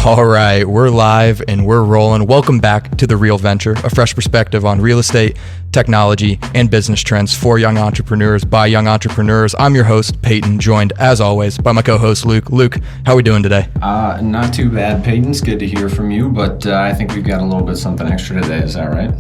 All right, we're live and we're rolling. Welcome back to The Real Venture, a fresh perspective on real estate, technology, and business trends for young entrepreneurs by young entrepreneurs. I'm your host, Peyton, joined as always by my co-host, Luke. Luke, how are we doing today? Not too bad, Peyton. It's good to hear from you, but I think we've got a little bit something extra today. Is that right?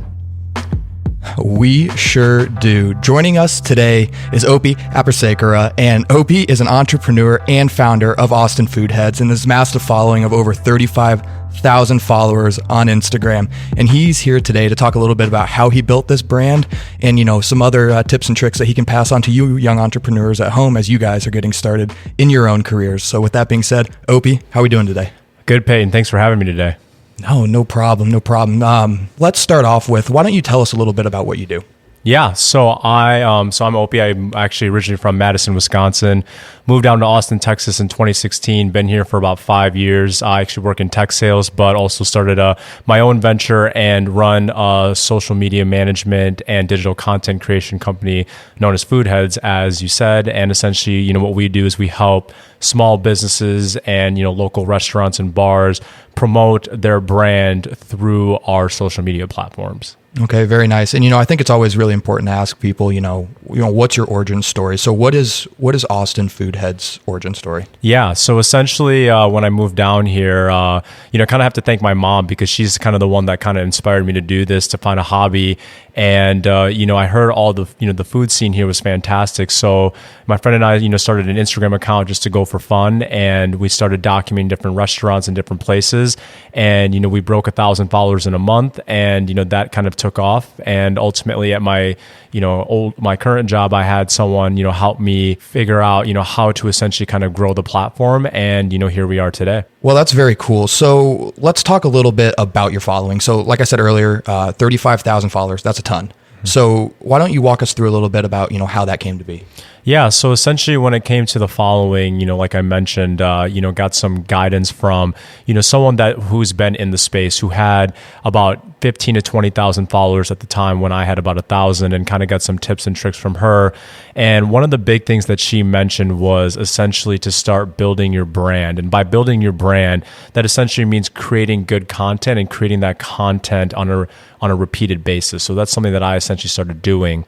We sure do. Joining us today is Abeysekera, and Opie is an entrepreneur and founder of Austin Foodheads and has amassed a following of over 35,000 followers on Instagram. And he's here today to talk a little bit about how he built this brand and, some other tips and tricks that he can pass on to you young entrepreneurs at home as you guys are getting started in your own careers. So with that being said, Opie, how are we doing today? Good, Peyton. Thanks for having me today. No problem. Let's start off with, why don't you tell us a little bit about what you do? Yeah, so I'm Opie. I'm actually originally from Madison, Wisconsin. Moved down to Austin, Texas in 2016. Been here for about 5 years. I actually work in tech sales, but also started my own venture and run a social media management and digital content creation company known as Foodheads, as you said. And essentially, what we do is we help small businesses and local restaurants and bars promote their brand through our social media platforms. Okay, very nice. And I think it's always really important to ask people, what's your origin story? So what is Austin Foodheads' origin story? Yeah, so essentially when I moved down here, kind of have to thank my mom because she's kind of the one that kind of inspired me to do this, to find a hobby. And, I heard all the, the food scene here was fantastic. So my friend and I, started an Instagram account just to go for fun. And we started documenting different restaurants and different places. And, we broke 1,000 followers in a month. And, that kind of took off. And ultimately at my, my current job, I had someone, help me figure out, how to essentially kind of grow the platform. And, here we are today. Well, that's very cool. So let's talk a little bit about your following. So like I said earlier, 35,000 followers, that's a ton. So why don't you walk us through a little bit about, how that came to be? Yeah. So essentially when it came to the following, like I mentioned, got some guidance from, someone who's been in the space, who had about 15 to 20,000 followers at the time when I had about 1,000, and kind of got some tips and tricks from her. And one of the big things that she mentioned was essentially to start building your brand. And by building your brand, that essentially means creating good content and creating that content on a repeated basis. So that's something that I essentially started doing.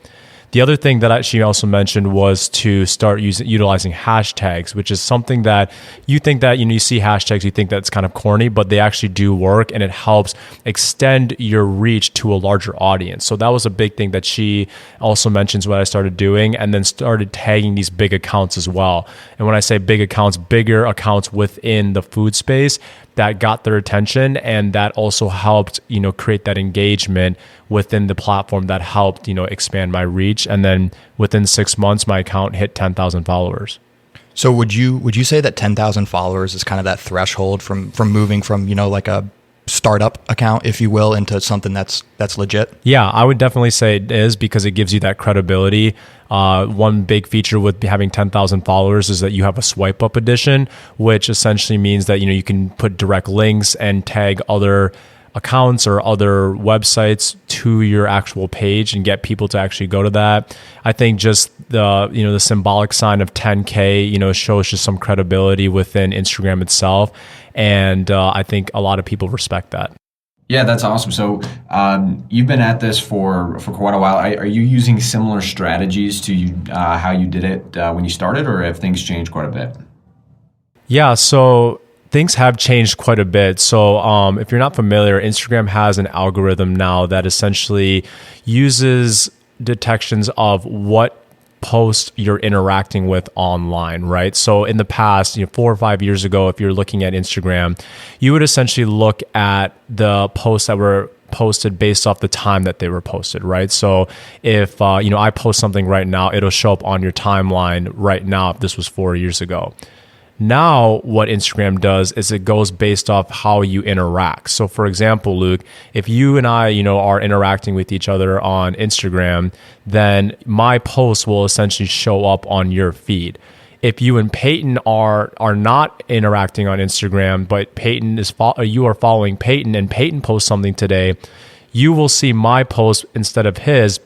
The other thing that she also mentioned was to start utilizing hashtags, which is something that you think that, you see hashtags, you think that's kind of corny, but they actually do work, and it helps extend your reach to a larger audience. So that was a big thing that she also mentions what I started doing, and then started tagging these big accounts as well. And when I say big accounts, bigger accounts within the food space that got their attention, and that also helped, create that engagement within the platform that helped, expand my reach. And then within 6 months, my account hit 10,000 followers. So would you say that 10,000 followers is kind of that threshold from moving from, like a startup account, if you will, into something that's legit? Yeah, I would definitely say it is, because it gives you that credibility. One big feature with having 10,000 followers is that you have a swipe up edition, which essentially means that, you can put direct links and tag other accounts or other websites to your actual page and get people to actually go to that. I think just the symbolic sign of 10K, shows just some credibility within Instagram itself. And I think a lot of people respect that. Yeah, that's awesome. So you've been at this for quite a while. Are you using similar strategies to how you did it when you started, or have things changed quite a bit? Yeah, so things have changed quite a bit. So if you're not familiar, Instagram has an algorithm now that essentially uses detections of what post you're interacting with online, right? So in the past, 4 or 5 years ago, if you're looking at Instagram, you would essentially look at the posts that were posted based off the time that they were posted, right? So if I post something right now, it'll show up on your timeline right now if this was 4 years ago. Now, what Instagram does is it goes based off how you interact. So for example, Luke, if you and I, are interacting with each other on Instagram, then my post will essentially show up on your feed. If you and Peyton are not interacting on Instagram, but you are following Peyton and Peyton posts something today, you will see my post instead of his,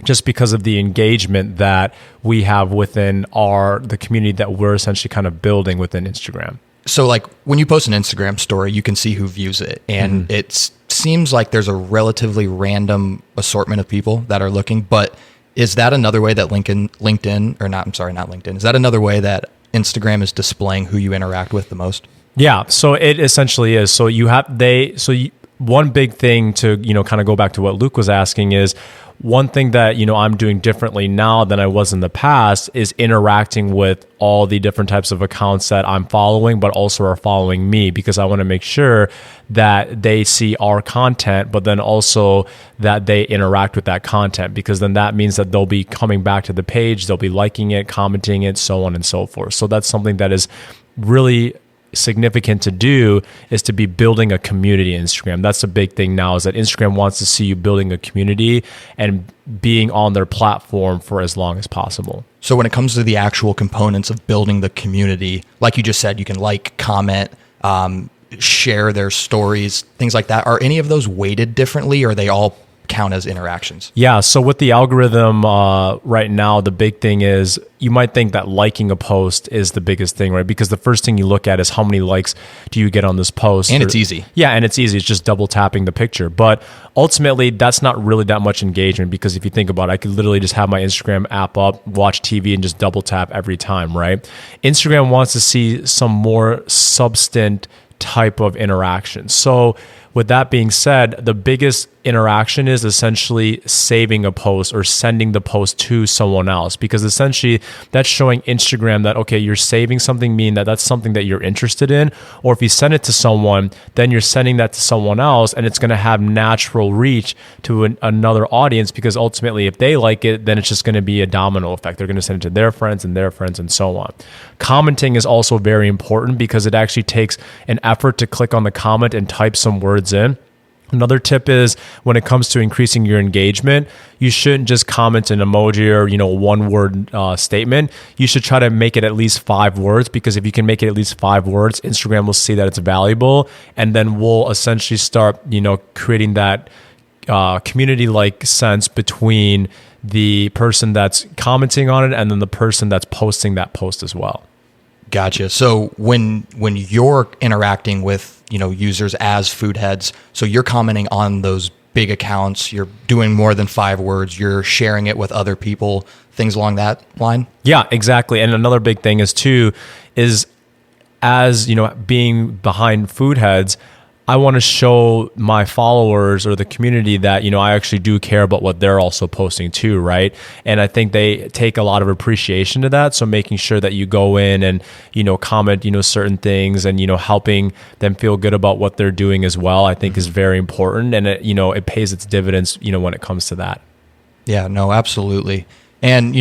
just because of the engagement that we have within the community that we're essentially kind of building within Instagram. so like when you post an Instagram story, you can see who views it, and it seems like there's a relatively random assortment of people that are looking. But is that another way that LinkedIn, or not? I'm sorry, not LinkedIn. Is that another way that Instagram is displaying who you interact with the most? Yeah. So it essentially is. So one big thing to, kind of go back to what Luke was asking is, one thing that, I'm doing differently now than I was in the past is interacting with all the different types of accounts that I'm following, but also are following me, because I want to make sure that they see our content, but then also that they interact with that content, because then that means that they'll be coming back to the page, they'll be liking it, commenting it, so on and so forth. So that's something that is really significant to do, is to be building a community in Instagram. That's the big thing now, is that Instagram wants to see you building a community and being on their platform for as long as possible. So when it comes to the actual components of building the community, like you just said, you can like, comment, share their stories, things like that. Are any of those weighted differently, or are they all count as interactions? Yeah. So with the algorithm right now, the big thing is, you might think that liking a post is the biggest thing, right? Because the first thing you look at is how many likes do you get on this post. And it's easy. Yeah, and it's easy. It's just double tapping the picture. But ultimately, that's not really that much engagement, because if you think about it, I could literally just have my Instagram app up, watch TV, and just double tap every time, right? Instagram wants to see some more substantive type of interaction. So with that being said, the biggest interaction is essentially saving a post or sending the post to someone else, because essentially that's showing Instagram that, okay, you're saving something, meaning that that's something that you're interested in. Or if you send it to someone, then you're sending that to someone else, and it's going to have natural reach to another audience, because ultimately if they like it, then it's just going to be a domino effect. They're going to send it to their friends and so on. Commenting is also very important, because it actually takes an effort to click on the comment and type some words in. Another tip is, when it comes to increasing your engagement, you shouldn't just comment an emoji or, one word statement. You should try to make it at least 5 words, because if you can make it at least 5 words, Instagram will see that it's valuable, and then we'll essentially start, creating that community-like sense between the person that's commenting on it and then the person that's posting that post as well. Gotcha. So when you're interacting with, users as Foodheads, so you're commenting on those big accounts, you're doing more than 5 words, you're sharing it with other people, things along that line? Yeah, exactly. And another big thing is as being behind Foodheads, I want to show my followers or the community that, I actually do care about what they're also posting too, right? And I think they take a lot of appreciation to that. So making sure that you go in and, comment, certain things and, helping them feel good about what they're doing as well, I think is very important. And it pays its dividends, when it comes to that. Yeah, no, absolutely. And,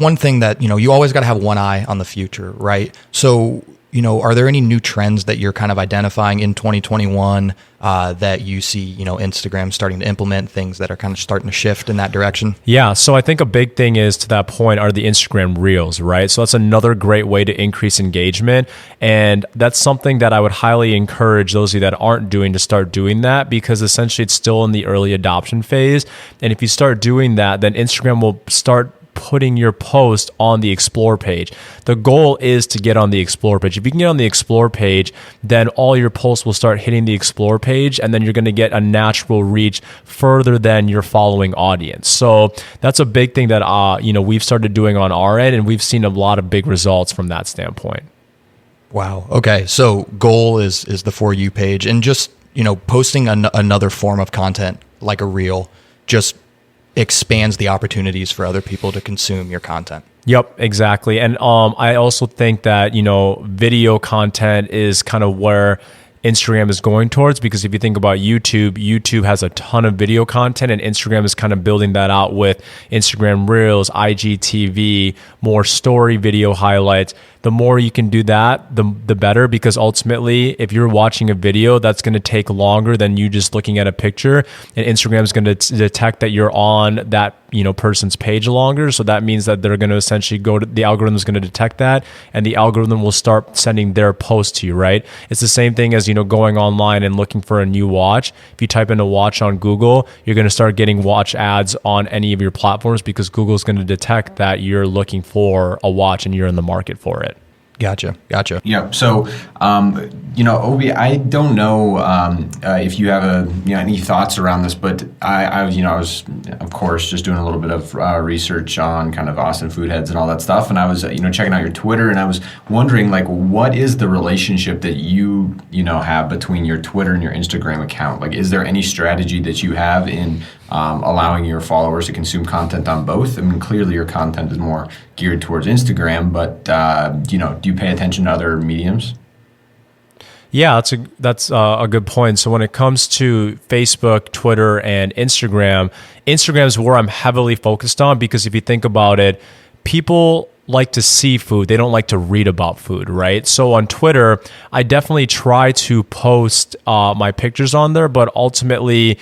one thing that, you always got to have one eye on the future, right? So, are there any new trends that you're kind of identifying in 2021 that you see, Instagram starting to implement, things that are kind of starting to shift in that direction? Yeah. So I think a big thing is, to that point, are the Instagram Reels, right? So that's another great way to increase engagement. And that's something that I would highly encourage those of you that aren't doing to start doing that, because essentially it's still in the early adoption phase. And if you start doing that, then Instagram will start putting your post on the Explore page. The goal is to get on the Explore page. If you can get on the Explore page, then all your posts will start hitting the Explore page, and then you're going to get a natural reach further than your following audience. So that's a big thing that we've started doing on our end, and we've seen a lot of big results from that standpoint. Wow. Okay. So goal is the For You page, and just posting another form of content like a reel just expands the opportunities for other people to consume your content. Yep, exactly. And I also think that, video content is kind of where Instagram is going towards, because if you think about YouTube has a ton of video content, and Instagram is kind of building that out with Instagram Reels, IGTV, more story video highlights. The more you can do that, the better, because ultimately, if you're watching a video, that's going to take longer than you just looking at a picture, and Instagram is going to detect that you're on that person's page longer. So that means that they're going to essentially the algorithm is going to detect that, and the algorithm will start sending their post to you, right? It's the same thing as going online and looking for a new watch. If you type in a watch on Google, you're going to start getting watch ads on any of your platforms, because Google is going to detect that you're looking for a watch and you're in the market for it. Gotcha. Yeah. So, Obi, I don't know if you have any thoughts around this, but I was of course just doing a little bit of research on kind of Austin Foodheads and all that stuff, and I was checking out your Twitter, and I was wondering like what is the relationship that you have between your Twitter and your Instagram account? Like, is there any strategy that you have in allowing your followers to consume content on both? I mean, clearly your content is more geared towards Instagram, but do you pay attention to other mediums? Yeah, that's a good point. So when it comes to Facebook, Twitter, and Instagram is where I'm heavily focused on, because if you think about it, people like to see food. They don't like to read about food, right? So on Twitter, I definitely try to post my pictures on there, but ultimately,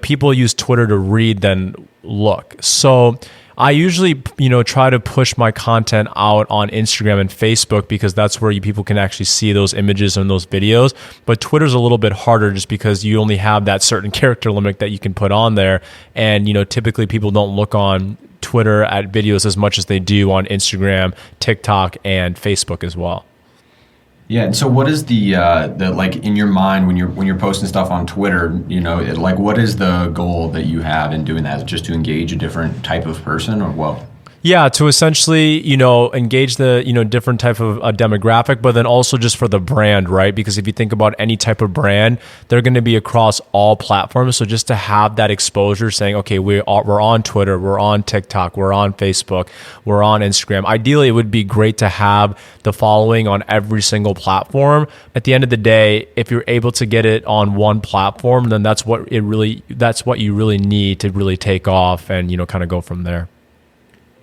people use Twitter to read than look. So I usually, try to push my content out on Instagram and Facebook, because that's where people can actually see those images and those videos. But Twitter's a little bit harder, just because you only have that certain character limit that you can put on there. And, typically people don't look on Twitter at videos as much as they do on Instagram, TikTok, and Facebook as well. Yeah, and so what is the like in your mind when you're posting stuff on Twitter, like what is the goal that you have in doing that? Is it just to engage a different type of person, or what? Yeah, to essentially, engage the, different type of demographic, but then also just for the brand, right? Because if you think about any type of brand, they're going to be across all platforms. So just to have that exposure, saying, okay, we're on Twitter, we're on TikTok, we're on Facebook, we're on Instagram. Ideally, it would be great to have the following on every single platform. At the end of the day, if you're able to get it on one platform, then that's what you really need to really take off and, kind of go from there.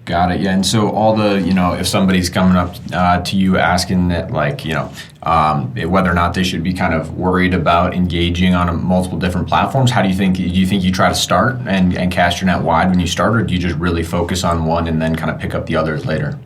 Got it. Yeah. And so all the, if somebody's coming up to you asking that, like, whether or not they should be kind of worried about engaging on multiple different platforms, do you think you try to start and cast your net wide when you start, or do you just really focus on one and then kind of pick up the others later?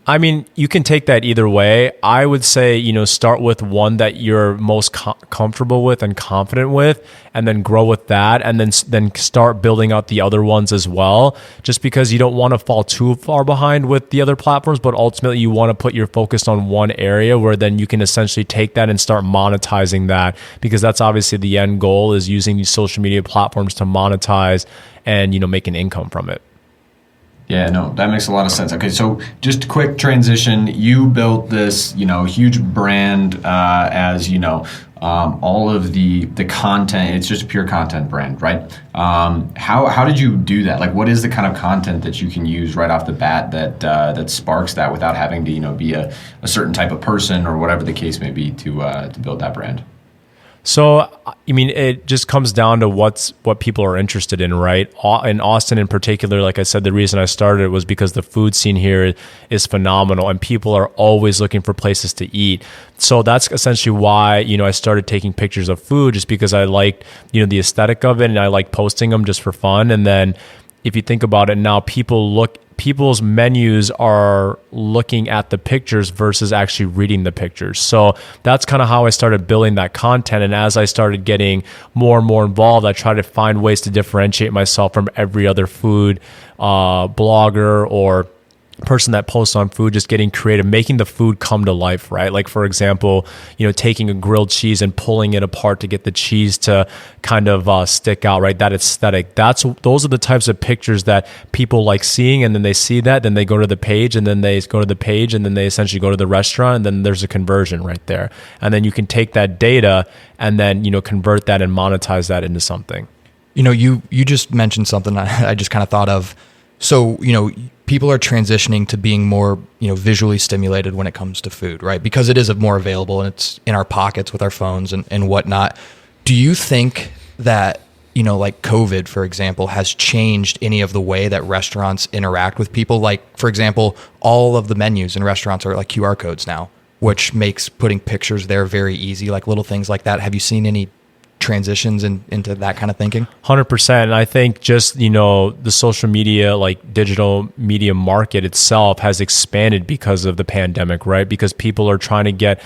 I mean, you can take that either way. I would say, start with one that you're most comfortable with and confident with, and then grow with that, and then start building out the other ones as well. Just because you don't want to fall too far behind with the other platforms, but ultimately you want to put your focus on one area where then you can essentially take that and start monetizing that, because that's obviously the end goal, is using these social media platforms to monetize and, make an income from it. Yeah, no, that makes a lot of sense. Okay, so just a quick transition. You built this, huge brand as, all of the content. It's just a pure content brand, right? How did you do that? Like, what is the kind of content that you can use right off the bat that sparks that without having to, be a certain type of person or whatever the case may be to build that brand? So, I mean, it just comes down to what people are interested in, right? In Austin in particular, like I said, the reason I started was because the food scene here is phenomenal and people are always looking for places to eat. So that's essentially why, I started taking pictures of food, just because I liked, the aesthetic of it, and I like posting them just for fun. And then if you think about it now, people's menus are looking at the pictures versus actually reading the pictures. So that's kind of how I started building that content. And as I started getting more and more involved, I tried to find ways to differentiate myself from every other food blogger or person that posts on food, just getting creative, making the food come to life, right? Like, for example, taking a grilled cheese and pulling it apart to get the cheese to kind of stick out, right? That aesthetic. Those are the types of pictures that people like seeing, and then they see that, then they go to the page, and then they go to the page, and then they essentially go to the restaurant, and then there's a conversion right there. And then you can take that data and then, convert that and monetize that into something. You just mentioned something I just kind of thought of. So, people are transitioning to being more, visually stimulated when it comes to food, right? Because it is more available and it's in our pockets with our phones and whatnot. Do you think that, like COVID, for example, has changed any of the way that restaurants interact with people? Like, for example, all of the menus in restaurants are like QR codes now, which makes putting pictures there very easy, like little things like that. Have you seen any transitions into that kind of thinking? 100%. And I think just, the social media, like digital media market itself has expanded because of the pandemic, right? Because people are trying to get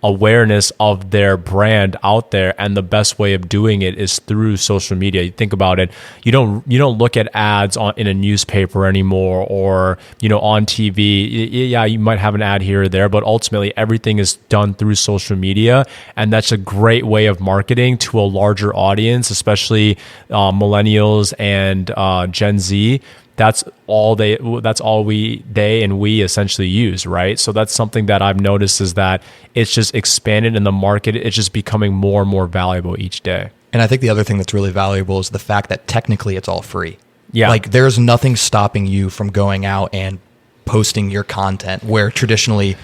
awareness of their brand out there, and the best way of doing it is through social media. You think about it, you don't look at ads in a newspaper anymore, or on TV. Yeah, you might have an ad here or there, but ultimately everything is done through social media, and that's a great way of marketing to a larger audience, especially millennials and Gen Z. That's all they we essentially use, right? So that's something that I've noticed, is that it's just expanded in the market. It's just becoming more and more valuable each day. And I think the other thing that's really valuable is the fact that technically it's all free. Yeah. Like there's nothing stopping you from going out and posting your content, where traditionally,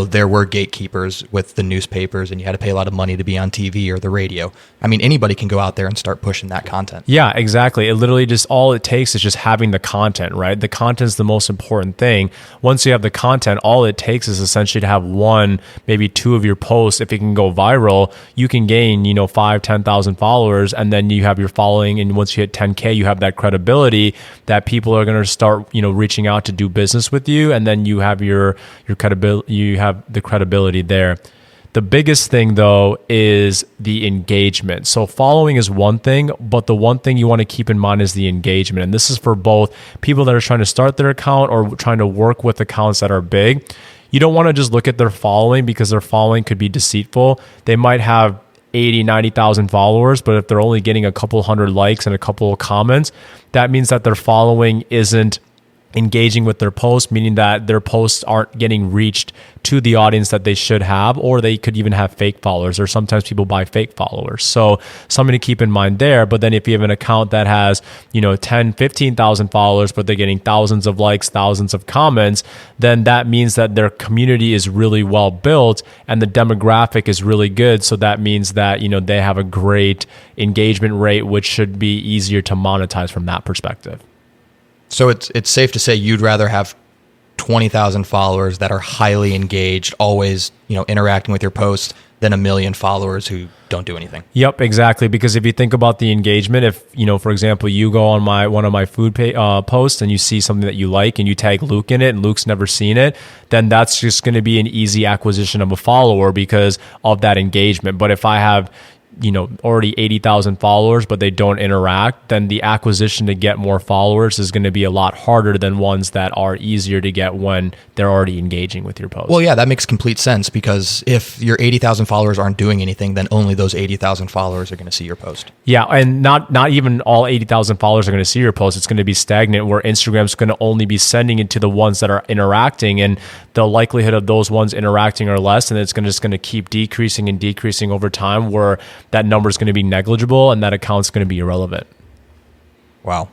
there were gatekeepers with the newspapers and you had to pay a lot of money to be on TV or the radio. I mean, anybody can go out there and start pushing that content. Yeah, exactly. It literally just, all it takes is just having the content, right? The content's the most important thing. Once you have the content, all it takes is essentially to have one, maybe two of your posts. If it can go viral, you can gain, 5,000, 10,000 followers, and then you have your following. And once you hit 10K, you have that credibility that people are going to start, reaching out to do business with you. And then you have your credibility, you have the credibility there. The biggest thing though is the engagement. So following is one thing, but the one thing you want to keep in mind is the engagement. And this is for both people that are trying to start their account or trying to work with accounts that are big. You don't want to just look at their following, because their following could be deceitful. They might have 80, 90,000 followers, but if they're only getting a couple hundred likes and a couple of comments, that means that their following isn't engaging with their posts, meaning that their posts aren't getting reached to the audience that they should have, or they could even have fake followers, or sometimes people buy fake followers. So something to keep in mind there. But then if you have an account that has, 10, 15,000 followers, but they're getting thousands of likes, thousands of comments, then that means that their community is really well built and the demographic is really good. So that means that, they have a great engagement rate, which should be easier to monetize from that perspective. So it's safe to say you'd rather have 20,000 followers that are highly engaged, always, interacting with your posts, than 1 million followers who don't do anything. Yep, exactly. Because if you think about the engagement, if, for example, you go on one of my food posts and you see something that you like and you tag Luke in it and Luke's never seen it, then that's just going to be an easy acquisition of a follower because of that engagement. But if I have already 80,000 followers, but they don't interact, then the acquisition to get more followers is going to be a lot harder than ones that are easier to get when they're already engaging with your post. Well, yeah, that makes complete sense, because if your 80,000 followers aren't doing anything, then only those 80,000 followers are going to see your post. Yeah, and not even all 80,000 followers are going to see your post. It's going to be stagnant, where Instagram's going to only be sending it to the ones that are interacting, and the likelihood of those ones interacting are less, and it's just going to keep decreasing and decreasing over time, where that number is going to be negligible and that account's going to be irrelevant. Wow.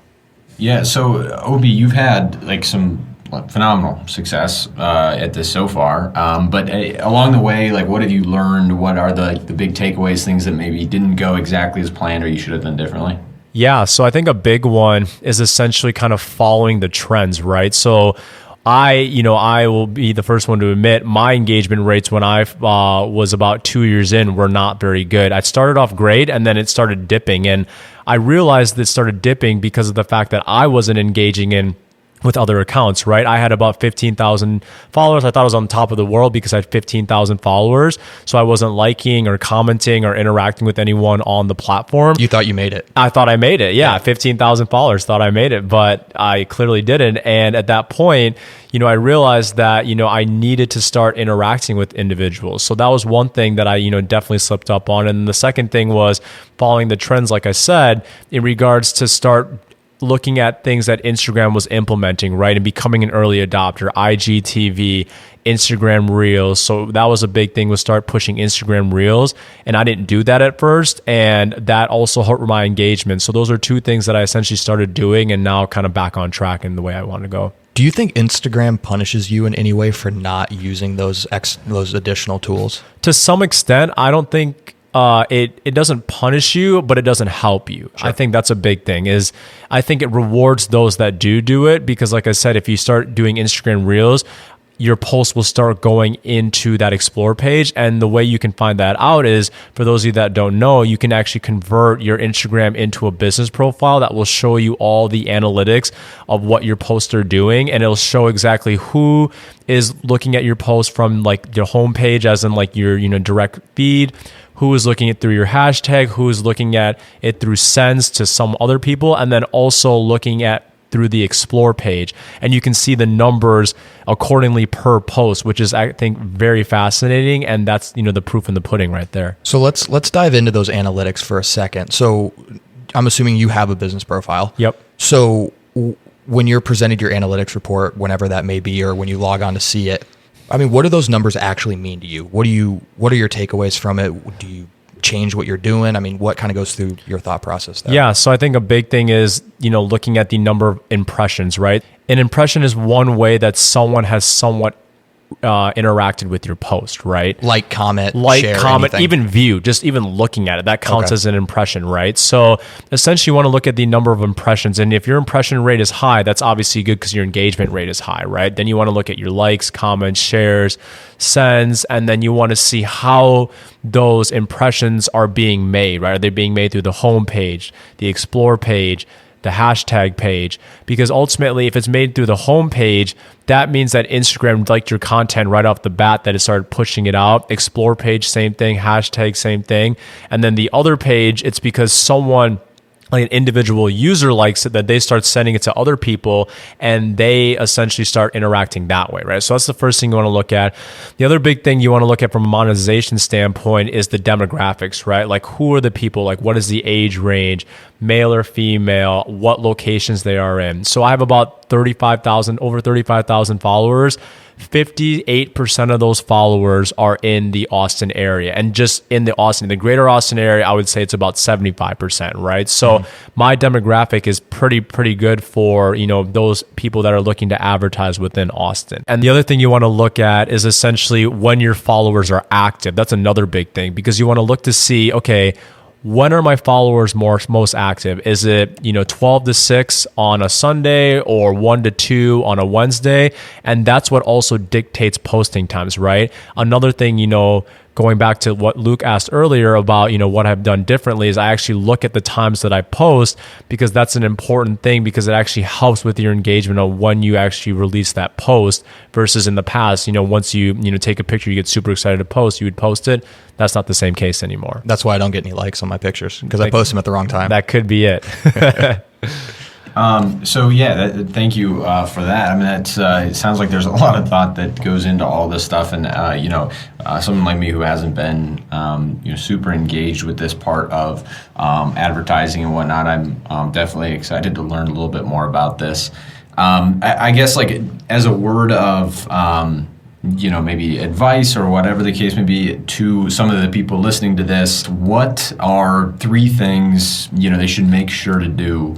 Yeah. So Obi, you've had some phenomenal success at this so far. But along the way, what have you learned? What are the big takeaways, things that maybe didn't go exactly as planned or you should have done differently? Yeah. So I think a big one is essentially kind of following the trends, right? So I will be the first one to admit my engagement rates when I was about 2 years in were not very good. I started off great and then it started dipping. And I realized it started dipping because of the fact that I wasn't engaging with other accounts, right? I had about 15,000 followers. I thought I was on top of the world because I had 15,000 followers. So I wasn't liking or commenting or interacting with anyone on the platform. You thought you made it. I thought I made it. Yeah. 15,000 followers, thought I made it, but I clearly didn't. And at that point, I realized that, I needed to start interacting with individuals. So that was one thing that I, definitely slipped up on. And the second thing was following the trends, like I said, in regards to start looking at things that Instagram was implementing, right? And becoming an early adopter, IGTV, Instagram Reels. So that was a big thing, was start pushing Instagram Reels. And I didn't do that at first. And that also hurt my engagement. So those are two things that I essentially started doing and now kind of back on track in the way I want to go. Do you think Instagram punishes you in any way for not using those additional tools? To some extent, I don't think it doesn't punish you, but it doesn't help you. Sure. I think that's a big thing. I think it rewards those that do it, because like I said, if you start doing Instagram Reels, your post will start going into that explore page. And the way you can find that out is, for those of you that don't know, you can actually convert your Instagram into a business profile that will show you all the analytics of what your posts are doing. And it'll show exactly who is looking at your post from like your homepage, as in like your, direct feed, who is looking at through your hashtag, who is looking at it through sends to some other people, and then also looking at through the explore page. And you can see the numbers accordingly per post, which is, I think, very fascinating. And that's, the proof in the pudding right there. So let's dive into those analytics for a second. So I'm assuming you have a business profile. Yep. So when you're presented your analytics report, whenever that may be, or when you log on to see it, I mean, what do those numbers actually mean to you? What are your takeaways from it? Do you change what you're doing? I mean, what kind of goes through your thought process there? Yeah. So I think a big thing is, looking at the number of impressions, right? An impression is one way that someone has somewhat interacted with your post, right? Like, comment, share, anything. Even view, just even looking at it, that counts as an impression, right? So essentially you want to look at the number of impressions. And if your impression rate is high, that's obviously good because your engagement rate is high, right? Then you want to look at your likes, comments, shares, sends, and then you want to see how those impressions are being made, right? Are they being made through the home page, the explore page, the hashtag page? Because ultimately, if it's made through the home page, that means that Instagram liked your content right off the bat, that it started pushing it out. Explore page, same thing. Hashtag, same thing. And then the other page, it's because someone, like an individual user, likes it, that they start sending it to other people and they essentially start interacting that way, right? So that's the first thing you want to look at. The other big thing you want to look at from a monetization standpoint is the demographics, right? Like, who are the people? Like, what is the age range, male or female, what locations they are in? So I have about over 35,000 followers. 58% of those followers are in the Austin area, and just in the greater Austin area, I would say it's about 75%, right? So my demographic is pretty good for, those people that are looking to advertise within Austin. And the other thing you want to look at is essentially when your followers are active. That's another big thing, because you want to look to see, okay, when are my followers most active? Is it, 12 to 6 on a Sunday or 1 to 2 on a Wednesday? And that's what also dictates posting times, right? Another thing, going back to what Luke asked earlier about, what I've done differently, is I actually look at the times that I post, because that's an important thing, because it actually helps with your engagement on when you actually release that post, versus in the past, once you take a picture, you get super excited to post, you would post it. That's not the same case anymore. That's why I don't get any likes on my pictures, because I post them at the wrong time. That could be it. So yeah, thank you for that. I mean, that's it sounds like there's a lot of thought that goes into all this stuff, and someone like me who hasn't been super engaged with this part of advertising and whatnot, I'm definitely excited to learn a little bit more about this. I guess, like, as a word of maybe advice or whatever the case may be to some of the people listening to this, what are 3 things they should make sure to do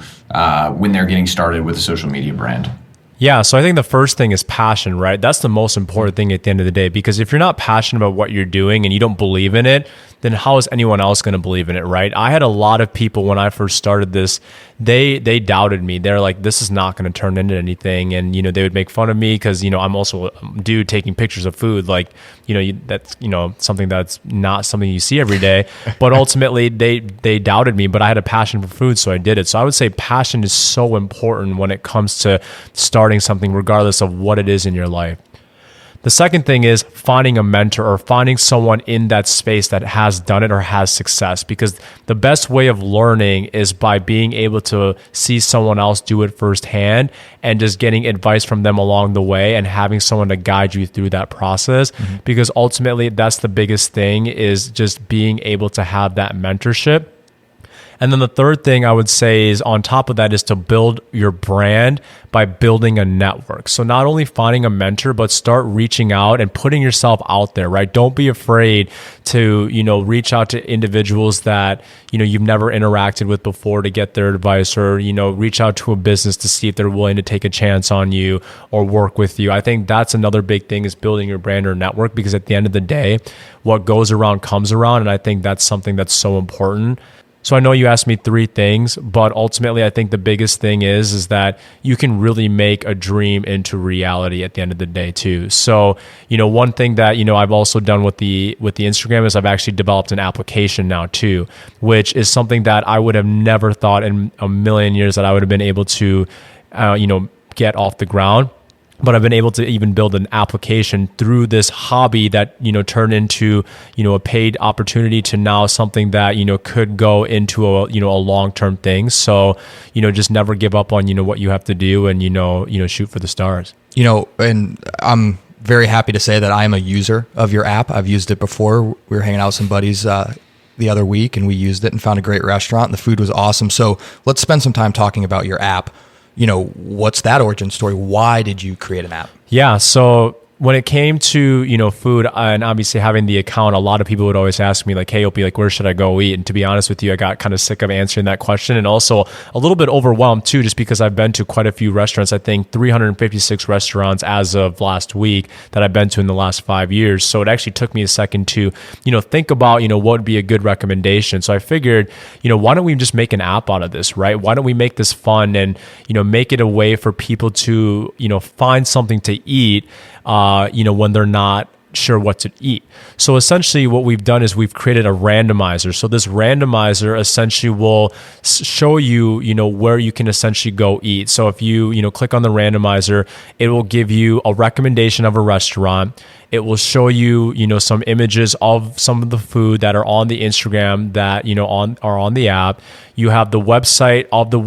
when they're getting started with a social media brand? Yeah, so I think the first thing is passion, right? That's the most important thing at the end of the day, because if you're not passionate about what you're doing and you don't believe in it, then how is anyone else going to believe in it, right? I had a lot of people when I first started this, they doubted me. They're like, this is not going to turn into anything. And, they would make fun of me because, I'm also a dude taking pictures of food. Like, that's, something that's not something you see every day. But ultimately, they doubted me, but I had a passion for food, so I did it. So I would say passion is so important when it comes to starting something, regardless of what it is in your life. The second thing is finding a mentor or finding someone in that space that has done it or has success, because the best way of learning is by being able to see someone else do it firsthand and just getting advice from them along the way and having someone to guide you through that process. Because ultimately, that's the biggest thing, is just being able to have that mentorship. And then the third thing I would say is, on top of that, is to build your brand by building a network. So not only finding a mentor, but start reaching out and putting yourself out there, right? Don't be afraid to, reach out to individuals that, you've never interacted with before to get their advice, or, reach out to a business to see if they're willing to take a chance on you or work with you. I think that's another big thing, is building your brand or network, because at the end of the day, what goes around comes around. And I think that's something that's so important. So I know you asked me three things, but ultimately I think the biggest thing is that you can really make a dream into reality at the end of the day too. So, one thing that, I've also done with the Instagram is I've actually developed an application now too, which is something that I would have never thought in a million years that I would have been able to, get off the ground. But I've been able to even build an application through this hobby that, turned into, a paid opportunity to now something that, could go into a long-term thing. So, just never give up on, what you have to do and, shoot for the stars. And I'm very happy to say that I'm a user of your app. I've used it before. We were hanging out with some buddies the other week and we used it and found a great restaurant and the food was awesome. So let's spend some time talking about your app. What's that origin story? Why did you create an app? Yeah. So when it came to, food and obviously having the account, a lot of people would always ask me like, hey, Opie, like, where should I go eat? And to be honest with you, I got kind of sick of answering that question and also a little bit overwhelmed too, just because I've been to quite a few restaurants. I think 356 restaurants as of last week that I've been to in the last 5 years. So it actually took me a second to, think about, what would be a good recommendation. So I figured, why don't we just make an app out of this, right? Why don't we make this fun and, make it a way for people to, find something to eat, when they're not sure what to eat. So essentially what we've done is we've created a randomizer. So this randomizer essentially will show you, where you can essentially go eat. So if you, click on the randomizer, it will give you a recommendation of a restaurant. It will show you, some images of some of the food that are on the Instagram that, are on the app. You have the website of the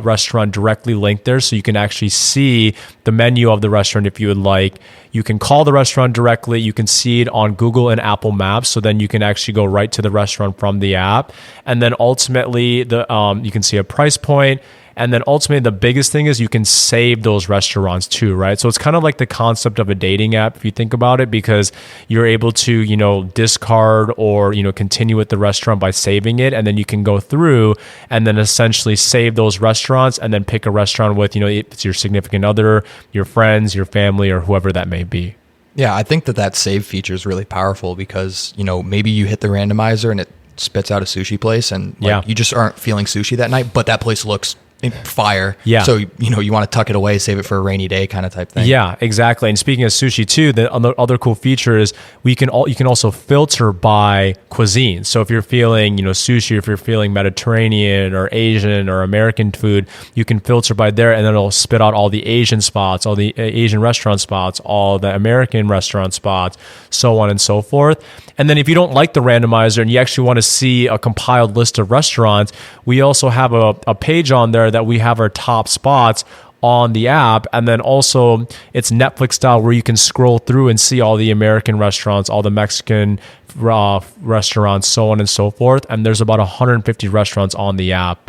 restaurant directly linked there. So you can actually see the menu of the restaurant if you would like. You can call the restaurant directly. You can see it on Google and Apple Maps. So then you can actually go right to the restaurant from the app. And then ultimately you can see a price point. And then ultimately the biggest thing is you can save those restaurants too, right? So it's kind of like the concept of a dating app if you think about it, because you're able to, discard or, continue with the restaurant by saving it. And then you can go through and then essentially save those restaurants and then pick a restaurant with, if it's your significant other, your friends, your family, or whoever that may be. Yeah, I think that save feature is really powerful because, maybe you hit the randomizer and it spits out a sushi place and you just aren't feeling sushi that night, but that place looks fire. Yeah. So, you want to tuck it away, save it for a rainy day kind of type thing. Yeah, exactly. And speaking of sushi too, the other cool feature is you can also filter by cuisine. So if you're feeling, sushi, if you're feeling Mediterranean or Asian or American food, you can filter by there and then it'll spit out all the Asian spots, all the Asian restaurant spots, all the American restaurant spots, so on and so forth. And then if you don't like the randomizer and you actually want to see a compiled list of restaurants, we also have a page on there that we have our top spots on the app. And then also it's Netflix style where you can scroll through and see all the American restaurants, all the Mexican restaurants, so on and so forth. And there's about 150 restaurants on the app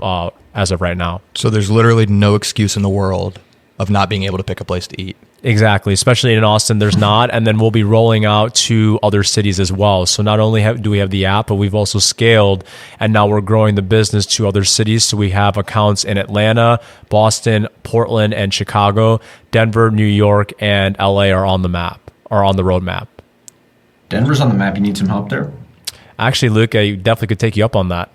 as of right now. So there's literally no excuse in the world of not being able to pick a place to eat. Exactly. Especially in Austin, there's not. And then we'll be rolling out to other cities as well. So not only do we have the app, but we've also scaled and now we're growing the business to other cities. So we have accounts in Atlanta, Boston, Portland, and Chicago. Denver, New York, and LA are on the map, or on the roadmap. Denver's on the map. You need some help there? Actually, Luke, I definitely could take you up on that.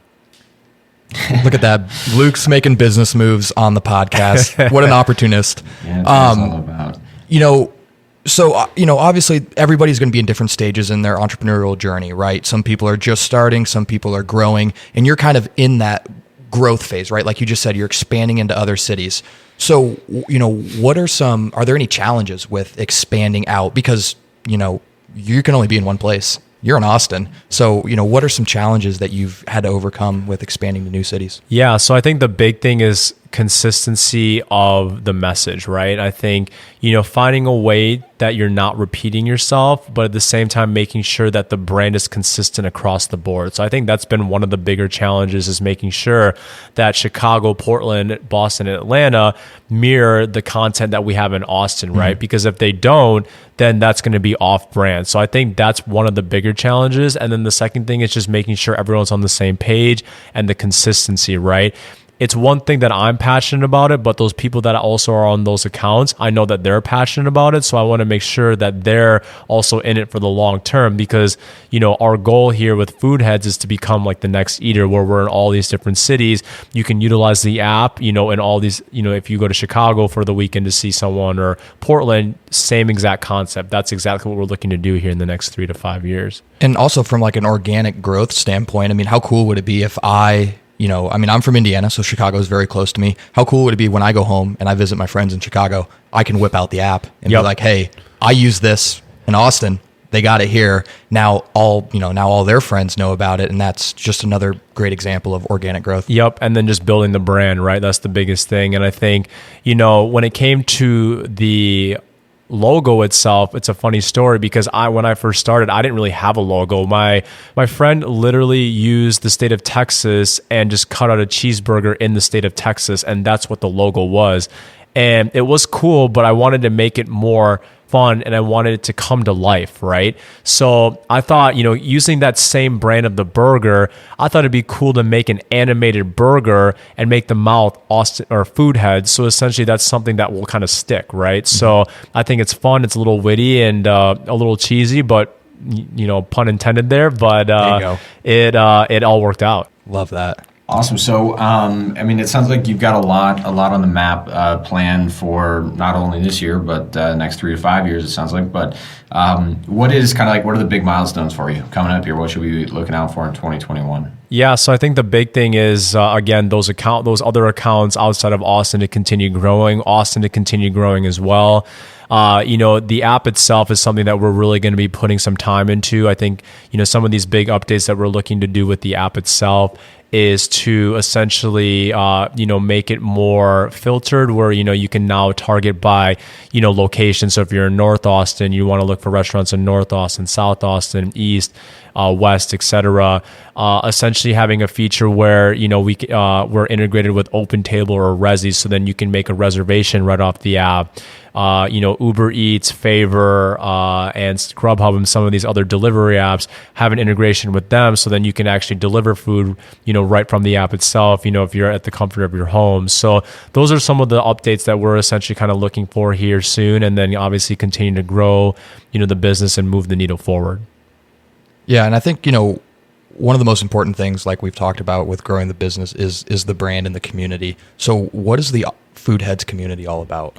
Look at that. Luke's making business moves on the podcast. What an opportunist. Yeah, that's what it's all about. So, obviously everybody's going to be in different stages in their entrepreneurial journey, right? Some people are just starting, some people are growing, and you're kind of in that growth phase, right? Like you just said, you're expanding into other cities. So, are there any challenges with expanding out? Because, you can only be in one place. You're in Austin. So, what are some challenges that you've had to overcome with expanding to new cities? Yeah. So I think the big thing is consistency of the message, right? I think, finding a way that you're not repeating yourself, but at the same time, making sure that the brand is consistent across the board. So I think that's been one of the bigger challenges is making sure that Chicago, Portland, Boston, and Atlanta mirror the content that we have in Austin, right? Because if they don't, then that's going to be off brand. So I think that's one of the bigger challenges. And then the second thing is just making sure everyone's on the same page and the consistency, right? it's one thing that I'm passionate about it, but those people that also are on those accounts, I know that they're passionate about it. So I want to make sure that they're also in it for the long term, because, our goal here with Foodheads is to become like the next Eater, where we're in all these different cities. You can utilize the app, in all these, if you go to Chicago for the weekend to see someone, or Portland, same exact concept. That's exactly what we're looking to do here in the next 3 to 5 years. And also from like an organic growth standpoint, I mean, how cool would it be if I'm from Indiana, so Chicago is very close to me. How cool would it be when I go home and I visit my friends in Chicago, I can whip out the app and be like, hey, I use this in Austin. They got it here. Now all their friends know about it. And that's just another great example of organic growth. Yep. And then just building the brand, right? That's the biggest thing. And I think, when it came to the logo itself, it's a funny story, because when I first started, I didn't really have a logo. My friend literally used the state of Texas and just cut out a cheeseburger in the state of Texas, and that's what the logo was. And it was cool, but I wanted to make it more fun and I wanted it to come to life, right? So I thought, using that same brand of the burger, I thought it'd be cool to make an animated burger and make the mouth Austin or Foodheads. So essentially that's something that will kind of stick, right? Mm-hmm. So I think it's fun, it's a little witty and a little cheesy, but pun intended there, but there it all worked out. Love that. Awesome. So, it sounds like you've got a lot on the map planned for not only this year, but next 3 to 5 years, it sounds like. But what are the big milestones for you coming up here? What should we be looking out for in 2021? Yeah, so I think the big thing is, again, those other accounts outside of Austin to continue growing, Austin to continue growing as well. The app itself is something that we're really going to be putting some time into. I think, some of these big updates that we're looking to do with the app itself is to essentially, make it more filtered, where, you can now target by, location. So if you're in North Austin, you want to look for restaurants in North Austin, South Austin, East, West, etc. Essentially having a feature where, we're integrated with OpenTable or Resy, so then you can make a reservation right off the app. Uber Eats, Favor, and Grubhub and some of these other delivery apps have an integration with them, so then you can actually deliver food, right from the app itself, if you're at the comfort of your home. So those are some of the updates that we're essentially kind of looking for here soon, and then obviously continue to grow, the business and move the needle forward. Yeah, and I think, one of the most important things, like we've talked about with growing the business, is the brand and the community. So what is the Foodheads community all about?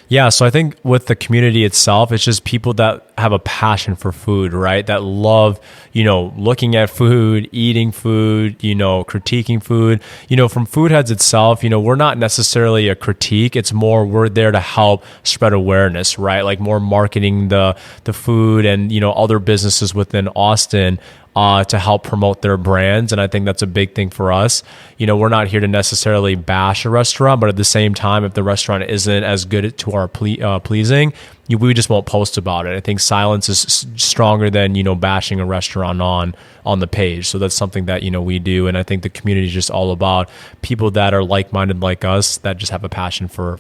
Yeah, so I think with the community itself, it's just people that have a passion for food, right? That love, looking at food, eating food, critiquing food. From Foodheads itself, we're not necessarily a critique. It's more we're there to help spread awareness, right? Like more marketing the food and, other businesses within Austin to help promote their brands. And I think that's a big thing for us. We're not here to necessarily bash a restaurant, but at the same time, if the restaurant isn't as good to our pleasing, we just won't post about it. I think silence is stronger than, bashing a restaurant on the page. So that's something that, we do. And I think the community is just all about people that are like-minded like us that just have a passion for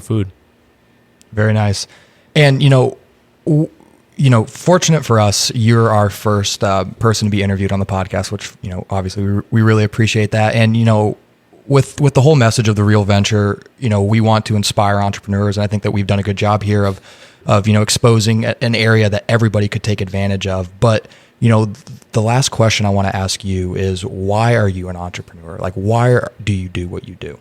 food. Very nice. And, fortunate for us, you're our first person to be interviewed on the podcast, which, obviously we really appreciate that. And, with the whole message of the Real Venture, we want to inspire entrepreneurs. And I think that we've done a good job here of exposing an area that everybody could take advantage of. But, the last question I want to ask you is, why are you an entrepreneur? Like, why do you do what you do?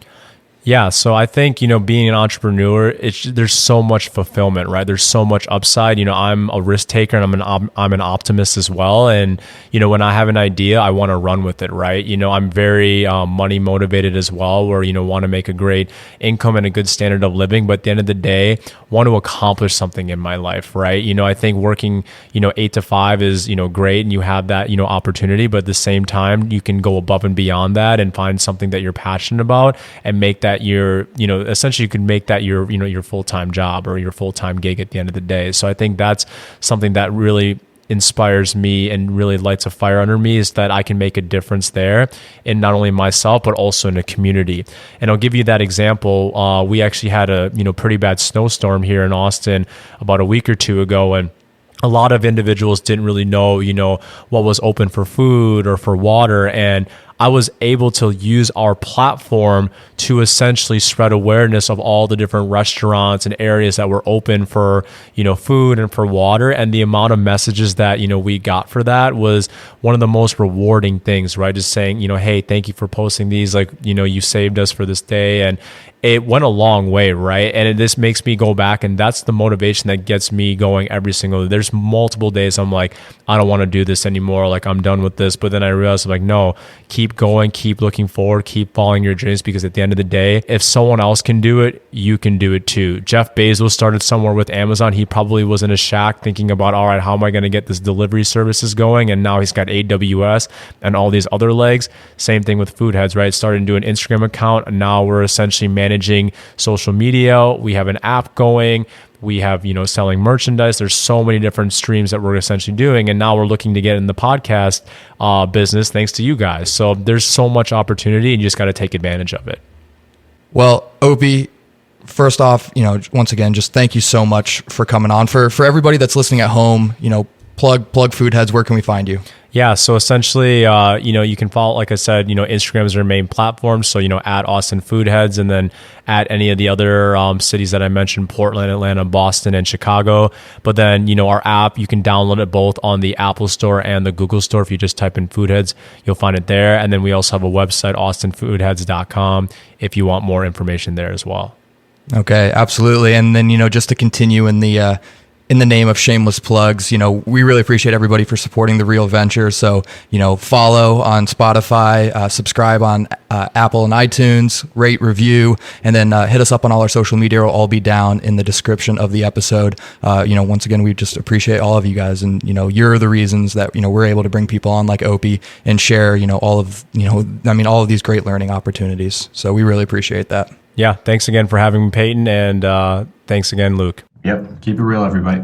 Yeah, so I think, being an entrepreneur, there's so much fulfillment, right? There's so much upside. I'm a risk taker and I'm an optimist as well. And, when I have an idea, I want to run with it, right? I'm very money motivated as well, where, want to make a great income and a good standard of living. But at the end of the day, want to accomplish something in my life, right? I think working, 8 to 5 is, great, and you have that, opportunity. But at the same time, you can go above and beyond that and find something that you're passionate about and make that essentially you can make that your full-time job or your full-time gig at the end of the day. So I think that's something that really inspires me and really lights a fire under me, is that I can make a difference there in not only myself, but also in the community. And I'll give you that example. We actually had a, pretty bad snowstorm here in Austin about a week or two ago. And a lot of individuals didn't really know, what was open for food or for water. And I was able to use our platform to essentially spread awareness of all the different restaurants and areas that were open for, food and for water. And the amount of messages that, we got for that was one of the most rewarding things, right? Just saying, hey, thank you for posting these. Like, you saved us for this day. And it went a long way, right? And this makes me go back, and that's the motivation that gets me going every single day. There's multiple days I'm like, I don't want to do this anymore. Like, I'm done with this. But then I realized, I'm like, no, keep going, keep looking forward, keep following your dreams, because at the end of the day, if someone else can do it, you can do it too. Jeff Bezos started somewhere with Amazon. He probably was in a shack thinking about, all right, how am I going to get this delivery services going? And now he's got AWS and all these other legs. Same thing with Foodheads, right? Started to do an Instagram account, and now we're essentially managing social media. We have an app going. We have, selling merchandise. There's so many different streams that we're essentially doing. And now we're looking to get in the podcast business thanks to you guys. So there's so much opportunity, and you just got to take advantage of it. Well, Opie, first off, once again, just thank you so much for coming on. For everybody that's listening at home, plug Foodheads. Where can we find you? Yeah, so essentially, you can follow, like I said, Instagram is our main platform. So, at Austin Foodheads, and then at any of the other cities that I mentioned, Portland, Atlanta, Boston, and Chicago. But then, our app, you can download it both on the Apple Store and the Google Store. If you just type in Foodheads, you'll find it there. And then we also have a website, austinfoodheads.com, if you want more information there as well. Okay, absolutely. And then, just to continue in the name of shameless plugs, we really appreciate everybody for supporting the real venture. So, follow on Spotify, subscribe on Apple and iTunes, rate, review, and then hit us up on all our social media. It'll all be down in the description of the episode. Once again, we just appreciate all of you guys, and you're the reasons that we're able to bring people on like Opie and share all of all of these great learning opportunities. So we really appreciate that. Yeah, thanks again for having me, Peyton, and thanks again, Luke. Yep. Keep it real, everybody.